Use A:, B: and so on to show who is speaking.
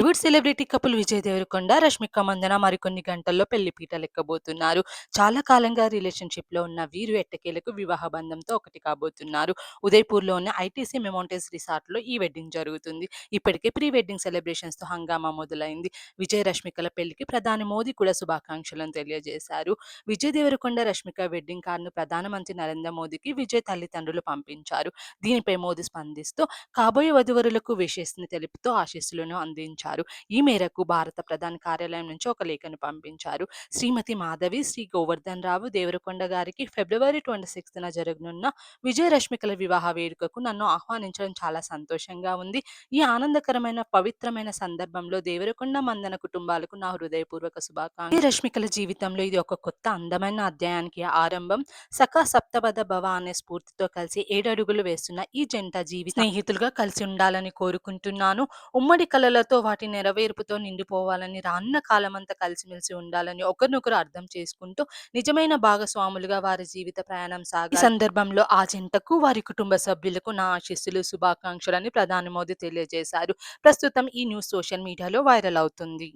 A: Bollywood celebrity couple Vijay Devarakonda, Rashmika Mandanna మరికొన్ని గంటల్లో పెళ్లి పీటలెక్కబోతున్నారు. చాలా కాలంగా రిలేషన్‌షిప్‌లో ఉన్న వీరు ఎట్టకేలకు వివాహ బంధంతో ఒకటి కాబోతున్నారు. ఉదయ్‌పూర్‌లో ఉన్న ఐటీసీ మెమోంటేస్ రిసార్ట్‌లో ఈ వెడ్డింగ్ జరుగుతుంది. ఇప్పటికే ప్రీ వెడ్డింగ్ సెలబ్రేషన్స్‌తో హంగామా మొదలైంది. విజయ్, రష్మికల పెళ్లికి ప్రధాని మోదీ కూడా శుభాకాంక్షలను తెలియజేశారు. విజయ్ దేవరకొండ, రష్మిక వెడ్డింగ్ కార్డ్‌ను ప్రధానమంత్రి నరేంద్ర మోదీకి విజయ్ తల్లిదండ్రులు పంపించారు. దీనిపై మోదీ స్పందిస్తూ కాబోయే వధూవరులకు విషెస్‌ని తెలుపుతూ ఆశీస్సులను అందించారు. ఈ మేరకు భారత ప్రధాని కార్యాలయం నుంచి ఒక లేఖను పంపించారు. శ్రీమతి మాధవి, శ్రీ గోవర్ధన్ రావు దేవరకొండ గారికి ఫిబ్రవరి 26న జరగనున్న విజయ రష్మికల వివాహ వేడుకకు నన్ను ఆహ్వానించడం చాలా సంతోషంగా ఉంది. ఈ ఆనందకరమైన, పవిత్రమైన సందర్భంలో దేవరకొండ, మందన కుటుంబాలకు నా హృదయపూర్వక శుభాకాంక్షలు. విజయ రష్మికల జీవితంలో ఇది ఒక కొత్త అందమైన అధ్యాయానికి ఆరంభం. సఖా సప్తపద భవ అనే స్ఫూర్తితో కలిసి 7 అడుగులు వేస్తున్న ఈ జంట స్నేహితులుగా కలిసి ఉండాలని కోరుకుంటున్నాను. ఉమ్మడి కలలతో వాటి నెరవేర్పుతో నిండిపోవాలని, రానున్న కాలమంతా కలిసిమెలిసి ఉండాలని, ఒకరినొకరు అర్థం చేసుకుంటూ నిజమైన భాగస్వాములుగా వారి జీవిత ప్రయాణం ఈ సందర్భంలో ఆ జంటకు, వారి కుటుంబ సభ్యులకు నా ఆశీస్సులు, శుభాకాంక్షలని ప్రధాని మోదీ తెలియజేశారు. ప్రస్తుతం ఈ న్యూస్ సోషల్ మీడియాలో వైరల్ అవుతుంది.